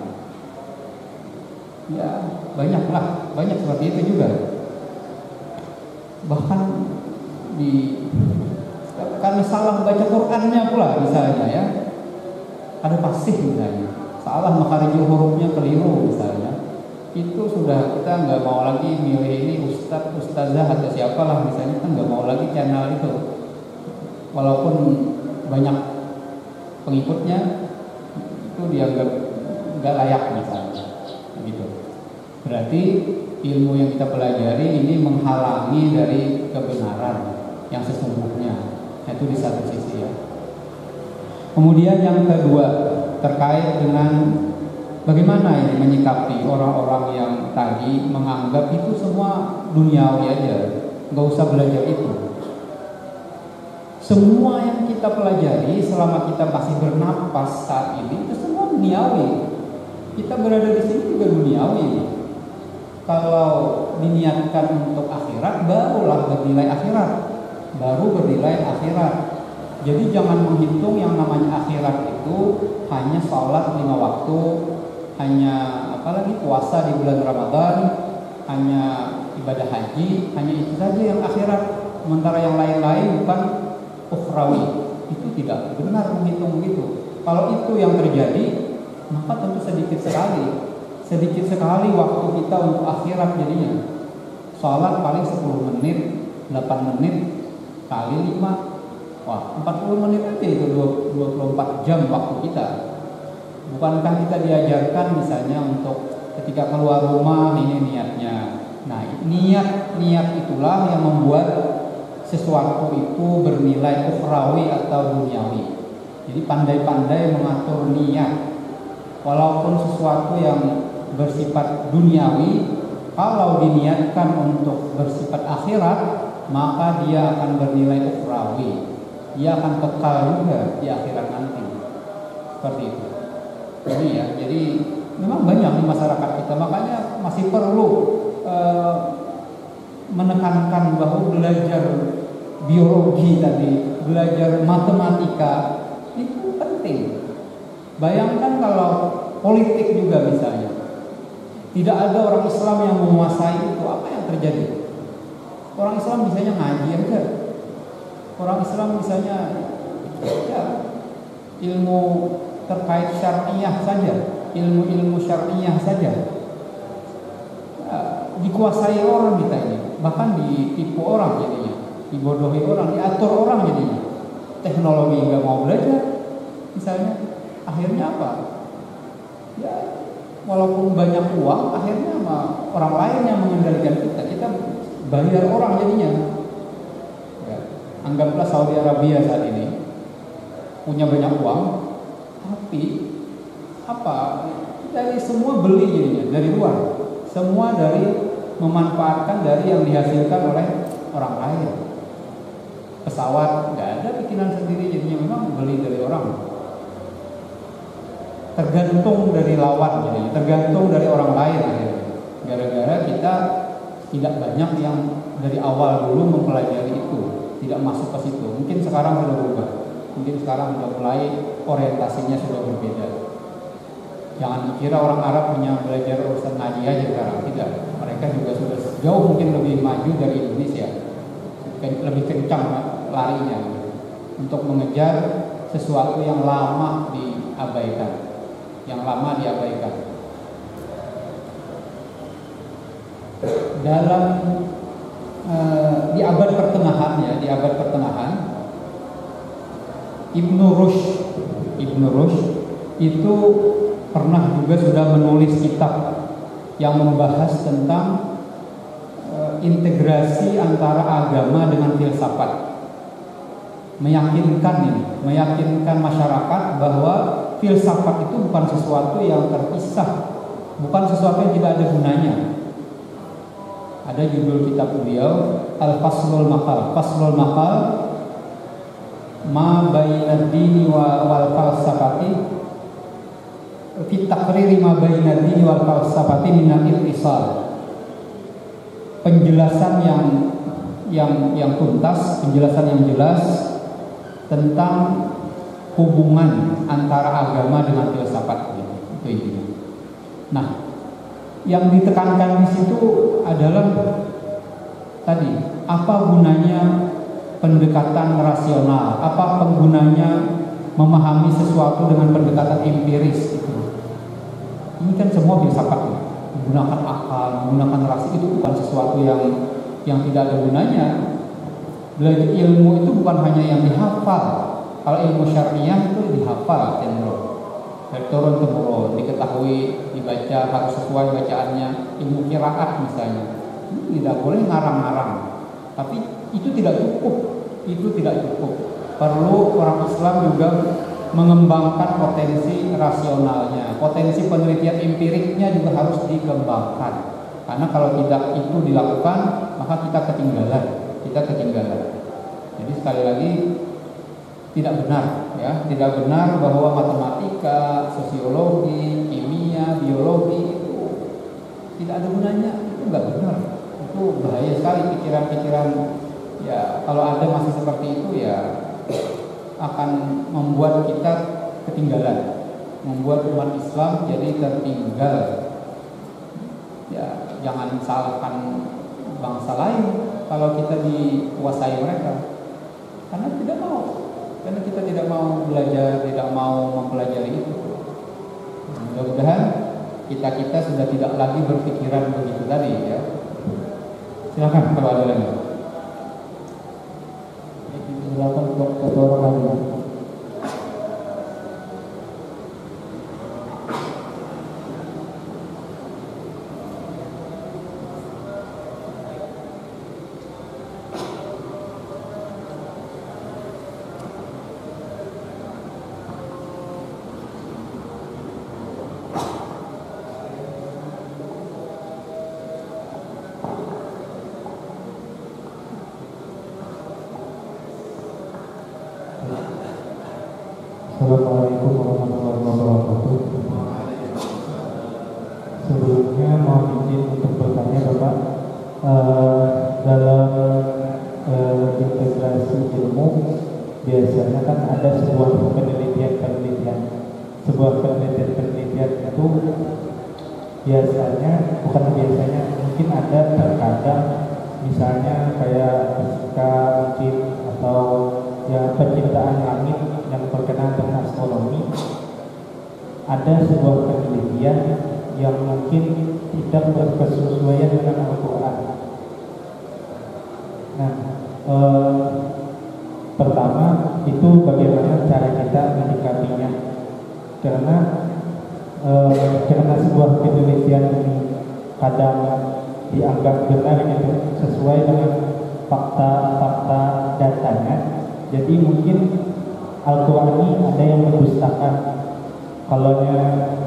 Ya banyak seperti itu juga. Bahkan karena salah baca Qur'annya pula misalnya ya, ada fasih misalnya, salah makharijul hurufnya keliru misalnya, itu sudah kita nggak mau lagi milih ini ustazah atau siapalah misalnya, kita nggak mau lagi channel itu, walaupun banyak pengikutnya, itu dianggap nggak layak misalnya, gitu. Berarti ilmu yang kita pelajari ini menghalangi dari kebenaran yang sesungguhnya. Itu di satu sisi ya. Kemudian yang kedua terkait dengan bagaimana ini menyikapi orang-orang yang tadi menganggap itu semua duniawi aja, nggak usah belajar itu. Semua yang kita pelajari selama kita masih bernapas saat ini itu semua duniawi. Kita berada di sini juga duniawi. Kalau diniatkan untuk akhirat, barulah bernilai akhirat. Jadi jangan menghitung yang namanya akhirat itu hanya sholat 5 waktu, hanya apalagi puasa di bulan Ramadan, hanya ibadah haji, hanya itu saja yang akhirat. Sementara yang lain-lain bukan ukhrawi. Itu tidak benar menghitung begitu. Kalau itu yang terjadi, maka tentu sedikit sekali waktu kita untuk akhirat jadinya. Sholat paling 10 menit, 8 menit kali 5, wah 40 menit aja itu 24 jam waktu kita. Bukankah kita diajarkan misalnya untuk ketika keluar rumah ini niatnya. Nah niat itulah yang membuat sesuatu itu bernilai ukhrawi atau duniawi. Jadi pandai-pandai mengatur niat. Walaupun sesuatu yang bersifat duniawi, kalau diniatkan untuk bersifat akhirat, maka dia akan bernilai ukhrawi. Dia akan kekal juga di akhirat nanti. Seperti itu. Jadi memang banyak di masyarakat kita, makanya masih perlu menekankan bahwa belajar biologi tadi, belajar matematika itu penting. Bayangkan kalau politik juga misalnya, tidak ada orang Islam yang menguasai itu, apa yang terjadi? Orang Islam misalnya ngaji aja, orang Islam misalnya ya, ilmu terkait syariah saja, ilmu syariah saja dikuasai orang kita ini, bahkan ditipu orang jadinya, dibodohi orang, diatur orang jadinya. Teknologi nggak mau belajar, misalnya, akhirnya apa? Ya, walaupun banyak uang, akhirnya sama orang lain yang mengendalikan kita bayar orang jadinya. Ya, anggaplah Saudi Arabia saat ini punya banyak uang, tapi apa? Dari semua beli jadinya dari luar. Semua dari memanfaatkan dari yang dihasilkan oleh orang lain. Pesawat nggak ada bikinan sendiri, jadinya memang beli dari orang. Tergantung dari lawan, jadinya tergantung dari orang lain. Gara-gara kita tidak banyak yang dari awal dulu mempelajari itu, tidak masuk ke situ. Mungkin sekarang sudah berubah, mungkin sekarang sudah mulai orientasinya sudah berbeda. Jangan dikira orang Arab hanya belajar urusan ngaji aja sekarang, tidak. Mereka juga sudah jauh mungkin lebih maju dari Indonesia, lebih kencang larinya untuk mengejar sesuatu yang lama diabaikan, Dalam di abad pertengahan, Ibnu Rushd itu pernah juga sudah menulis kitab yang membahas tentang integrasi antara agama dengan filsafat. Meyakinkan masyarakat bahwa filsafat itu bukan sesuatu yang terpisah, bukan sesuatu yang tidak ada gunanya. Ada judul kitab beliau Al-Faslul Maqal ma bainad dini wal falsafati fi taqriri ma bainad dini wal falsafati min al-ittisal. Penjelasan yang tuntas, penjelasan yang jelas tentang hubungan antara agama dengan filsafat, itu intinya. Nah, yang ditekankan di situ adalah tadi, apa gunanya pendekatan rasional, apa penggunanya memahami sesuatu dengan pendekatan empiris itu. Ini kan semua filsafat, menggunakan akal, menggunakan rasa, itu bukan sesuatu yang tidak ada gunanya. Belajar ilmu itu bukan hanya yang dihafal. Kalau ilmu syariah itu dihafal cenderung dari turun temurun, diketahui, dibaca, harus sesuai bacaannya. Ilmu qiraat misalnya, tidak boleh ngarang-ngarang. Tapi itu tidak cukup. Perlu orang Islam juga mengembangkan potensi rasionalnya, potensi penelitian empiriknya juga harus dikembangkan. Karena kalau tidak itu dilakukan, maka kita ketinggalan. Jadi sekali lagi tidak benar bahwa matematika, sosiologi, kimia, biologi itu tidak ada gunanya. Itu nggak benar. Itu bahaya sekali pikiran-pikiran. Ya, kalau ada masih seperti itu ya akan membuat kita ketinggalan, membuat umat Islam jadi tertinggal. Ya, jangan salahkan bangsa lain kalau kita dikuasai mereka, karena kita tidak mau belajar, tidak mau mempelajari itu. Mudah-mudahan kita sudah tidak lagi berpikiran begitu tadi, ya. Silakan kalau ada lagi. Silakan untuk satu orang lagi. Assalamualaikum warahmatullahi wabarakatuh. Sebelumnya mohon izin untuk bertanya Bapak, dalam integrasi ilmu biasanya kan ada sebuah penelitian itu mungkin ada terkadang misalnya kayak fisika mungkin atau ya penciptaan langit yang berkenaan dengan astronomi, ada sebuah penelitian yang mungkin tidak berkesesuaian dengan Al-Quran. Nah, pertama itu bagaimana cara kita menyikapinya, karena sebuah penelitian ini kadang dianggap benar gitu, sesuai dengan fakta datanya. Jadi mungkin Al-Quran ini ada yang mendustakan Kalau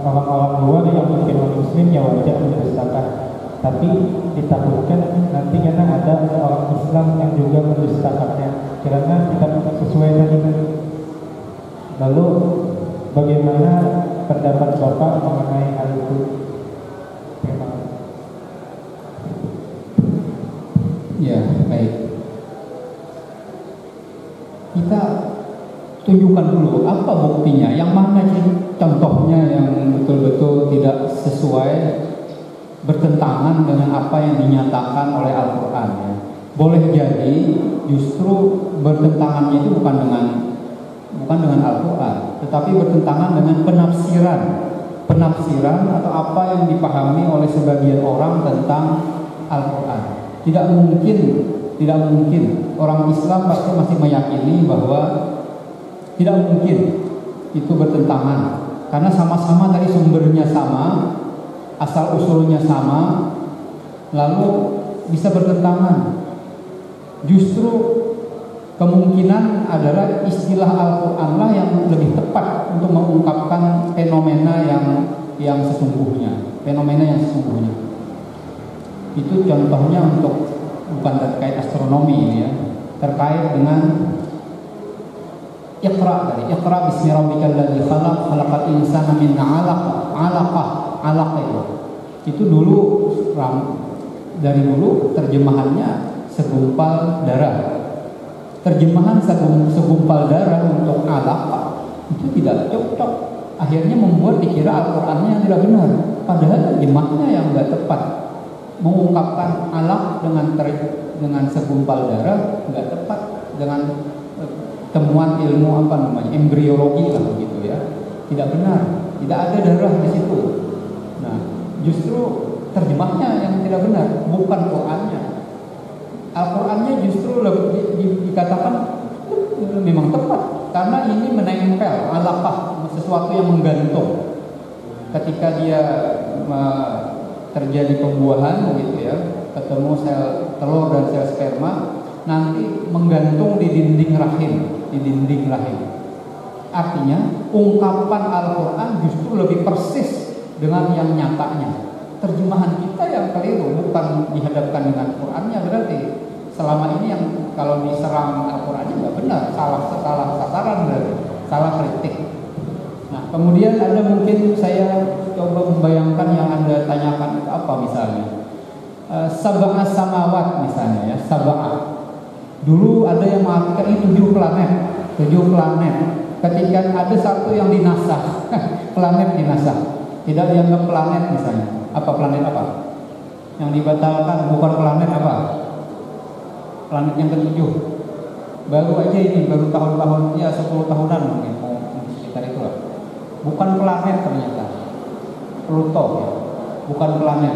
orang-orang luar yang mungkin non-muslim ya wajar mendustakan, tapi ditakutkan nanti karena ada orang Islam yang juga mendustakannya karena tidak sesuai dengan. Lalu bagaimana pendapat Bapak mengenai hal itu? Terima kasih. Ya, baik. Kita tunjukkan dulu apa buktinya, yang mana contohnya yang betul-betul tidak sesuai, bertentangan dengan apa yang dinyatakan oleh Al-Quran ya. Boleh jadi justru bertentangannya itu bukan dengan Al-Quran, tetapi bertentangan dengan penafsiran atau apa yang dipahami oleh sebagian orang tentang Al-Quran. Tidak mungkin orang Islam pasti masih meyakini bahwa tidak mungkin itu bertentangan, karena sama-sama tadi sumbernya sama, asal usulnya sama, lalu bisa bertentangan. Justru kemungkinan adalah istilah Al-Quran lah yang lebih tepat untuk mengungkapkan fenomena yang sesungguhnya, Itu contohnya untuk bukan terkait astronomi ya, terkait dengan Iqra tadi. Iqra bismi rabbikal ladzi khalaq, khalaqal insana min 'alaqah itu dulu dari dulu terjemahannya segumpal darah. Terjemahan segumpal darah untuk alaqah itu tidak cocok. Akhirnya membuat dikira Al-Qur'annya tidak benar. Padahal terjemahnya yang tidak tepat. Mengungkapkan alaq dengan segumpal darah tidak tepat dengan temuan ilmu embriologi lah begitu ya. Tidak benar. Tidak ada darah di situ. Nah, justru terjemahnya yang tidak benar, bukan Qur'annya. Al-Qur'annya justru dikatakan memang tepat karena ini menempel alaqah, sesuatu yang menggantung. Ketika dia terjadi pembuahan gitu ya, ketemu sel telur dan sel sperma, nanti menggantung di dinding rahim. Artinya ungkapan Al-Quran justru lebih persis dengan yang nyatanya. Terjemahan kita yang keliru, bukan dihadapkan dengan Qurannya, berarti selama ini yang kalau diserang Al-Qurannya nggak benar, salah sasaran, berarti salah kritik. Nah, kemudian ada mungkin saya coba membayangkan yang Anda tanyakan apa misalnya sab'ah samawat misalnya ya, sab'ah. Dulu ada yang mengatakan ini 7 planet. Ketika ada satu yang dinasah, planet dinasah, tidak dianggap planet misalnya. Apa planet apa? Yang dibatalkan bukan planet apa? Planet yang ke-7. Baru aja ini, baru tahun-tahun ya 10 tahunan mungkin sekitar itu lah. Bukan planet ternyata. Pluto ya. Bukan planet.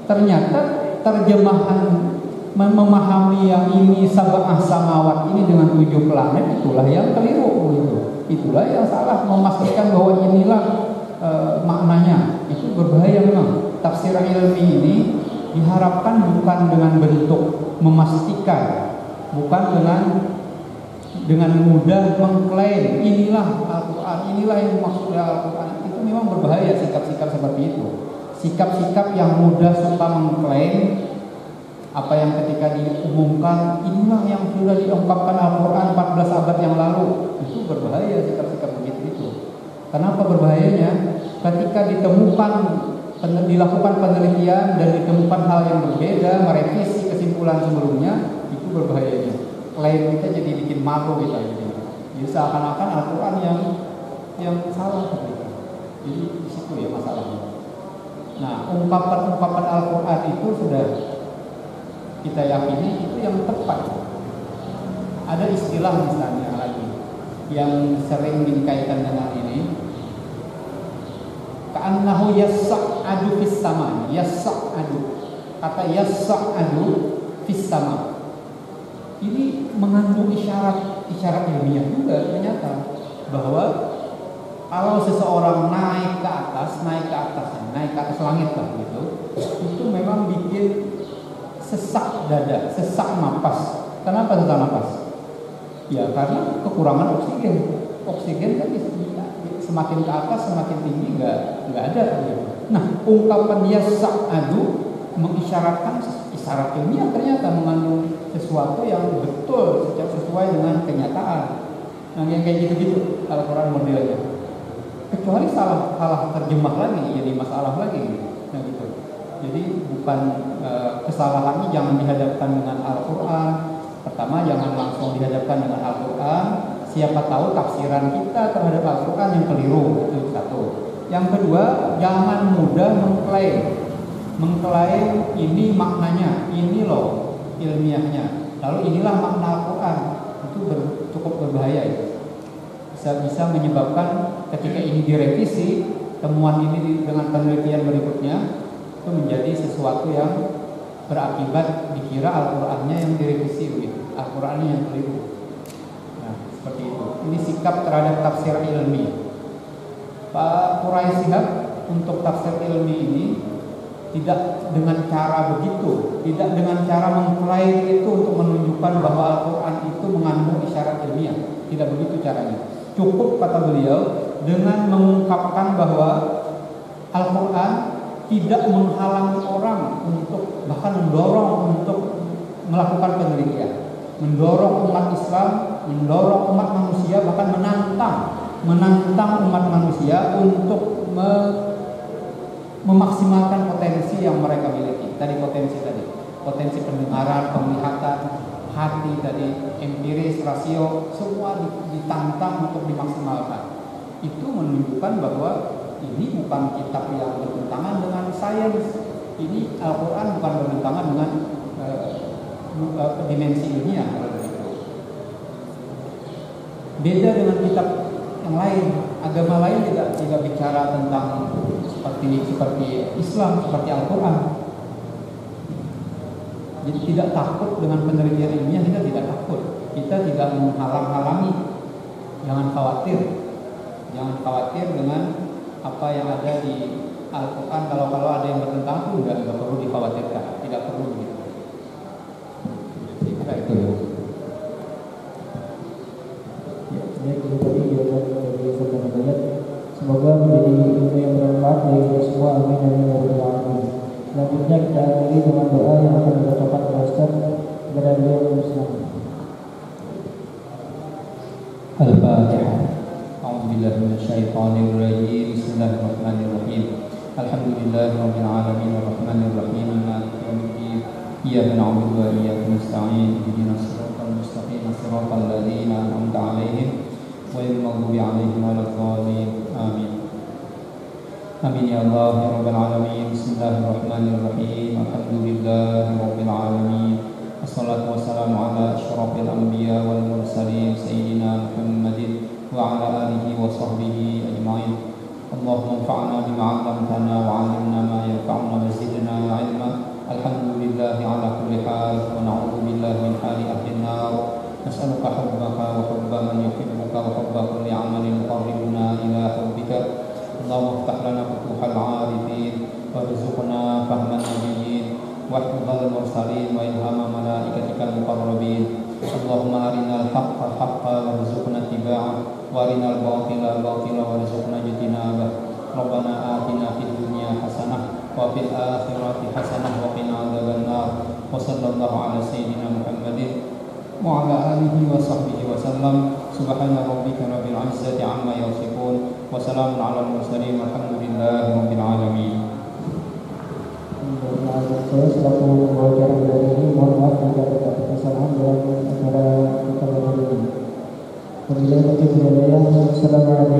Ternyata terjemahan memahami yang ini sab'ah samawat ini dengan 7 planet itulah yang keliru gitu. Itulah yang salah, memastikan bahwa inilah maknanya. Itu berbahaya memang. Tafsir ilmi ini diharapkan bukan dengan bentuk memastikan, bukan dengan mudah mengklaim inilah Al-Quran, inilah yang maksudnya Al-Quran. Itu memang berbahaya sikap-sikap seperti itu. Sikap-sikap yang mudah suka mengklaim apa yang ketika diumumkan inilah yang sudah diungkapkan Al-Quran 14 abad yang lalu. Itu berbahaya sikap-sikap begitu itu. Kenapa berbahayanya? Ketika dilakukan penelitian dan ditemukan hal yang berbeda, merevisi kesimpulan sebelumnya, itu berbahayanya. Klaim kita jadi bikin malu kita gitu. Jadi seakan-akan Al-Quran yang salah gitu. Jadi di situ ya masalahnya. Nah, ungkapan-ungkapan Al-Quran itu sudah kita yakini itu yang tepat. Ada istilah misalnya lagi yang sering dikaitkan dengan ini, ka'annahu yassa'adu fis sama. Yassa'adu, kata yassa'adu fis sama ini mengandung isyarat ilmiah juga ternyata, bahwa kalau seseorang naik ke atas langit lah gitu, itu memang bikin sesak dada, sesak napas. Kenapa sesak napas? Ya karena kekurangan oksigen. oksigen kan semakin ke atas semakin tinggi nggak ada gitu. Nah, ungkapan yas'adu mengisyaratkan isyarat ilmiah ternyata mengandung sesuatu yang betul sesuai dengan kenyataan. Nah, yang kayak gitu-gitu Al-Quran modelnya. Kecuali salah terjemah lagi jadi masalah lagi. Nah, gitu. Jadi bukan kesalahannya jangan dihadapkan dengan Al-Quran. Pertama, jangan langsung dihadapkan dengan Al-Quran. Siapa tahu tafsiran kita terhadap Al-Quran yang keliru, itu satu. Yang kedua, jangan mudah mengklaim ini maknanya, ini loh ilmiahnya. Lalu inilah makna Al-Quran. Itu cukup berbahaya ya. Bisa menyebabkan ketika ini direvisi, temuan ini dengan penelitian berikutnya itu menjadi sesuatu yang berakibat dikira Al-Qurannya yang direvisi begitu, Al-Qurannya yang keliru. Nah, seperti itu. Ini sikap terhadap tafsir ilmi. Pak Quraisy Shihab untuk tafsir ilmi ini tidak dengan cara begitu, tidak dengan cara mengklaim itu untuk menunjukkan bahwa Al-Quran itu mengandung isyarat ilmiah. Tidak begitu caranya. Cukup kata beliau dengan mengungkapkan bahwa Al-Quran tidak menghalangi orang untuk bahkan mendorong untuk melakukan penelitian, mendorong umat Islam, mendorong umat manusia, bahkan menantang umat manusia untuk memaksimalkan potensi yang mereka miliki. Potensi pendengaran, penglihatan, hati tadi, empiris, rasio, semua ditantang untuk dimaksimalkan. Itu menunjukkan bahwa ini bukan kitab yang bertentangan dengan sains. Ini Al-Quran bukan bertentangan dengan dimensi ilmiah. Beda dengan kitab yang lain, agama lain tidak bicara tentang seperti Islam, seperti Al-Quran. Jadi tidak takut dengan penelitian ilmiah, kita tidak takut. Kita tidak menghalang-halangi. Jangan khawatir dengan apa yang ada di Al-Quran. Kalau ada yang bertentangan itu nggak perlu dikhawatirkan, tidak perlu begitu. Saya kira itu. Ya, baik, itu tadi jawaban dari saudara Bayat. Semoga menjadi ilmu yang bermanfaat bagi kita semua. Amin amin ya rabbal alamin. Selanjutnya kita akhiri dengan doa yang akan dibacakan oleh Ustaz kepada beliau Islam. Al-Fatihah. A'udzubillahi minasyaitonir rajim. Bismillahirrahmanirrahim. Alhamdulillahirabbil alamin arrahmanir rahim maliki yaumiddin. Iyyaka na'budu wa iyyaka nasta'in. Ihdinas siratal mustaqim, siratal ladzina an'amta 'alaihim ghairil maghdubi 'alaihim waladdallin. Amin. Amin ya Allah ya rabbal alamin. Bismillahirrahmanirrahim. Alhamdulillahirabbil alamin. Wassalatu wassalamu ala asyrafil anbiya wal mursalin sayyidina Muhammadin wa ala alihi wa sahbihi ajma'in. Allahumma anfa'na bima 'allamtana wa 'allimna ma yanfa'una wa zidna 'ilma. Alhamdulillahi ala kulli hal wa na'udzu billahi min hali ahli an-nar. Nas'aluka hubbaka wa hubba man yuhibbuka wa hubba kulli 'amalin yuqarribuna ila hubbika. Allahumma iftah lana futuhal 'arifin warzuqna fahman nabiyyin wa hifdzal mursalin wa ilhama malaikatikal muqarrabin. Allahumma arinal haqqa haqqan warzuqna ittiba'ah wa arinal batila batila warzuqna ijtinabah. Rabbana atina fid dunya hasanah wa fil akhirati hasanah wa qina adzabannar. Wa sallallahu ala sayyidina Muhammadin wa ala alihi wa sahbihi wa sallam. Subhana rabbika rabbil izzati amma yasifun wa salamun alal mursalin walhamdulillahi rabbil alamin. Saya selaku pengajar dari ini, mohon maaf jika ada kesalahan dalam acara kita hari ini. Wabillahi taufiq wal hidayah. Wassalamualaikum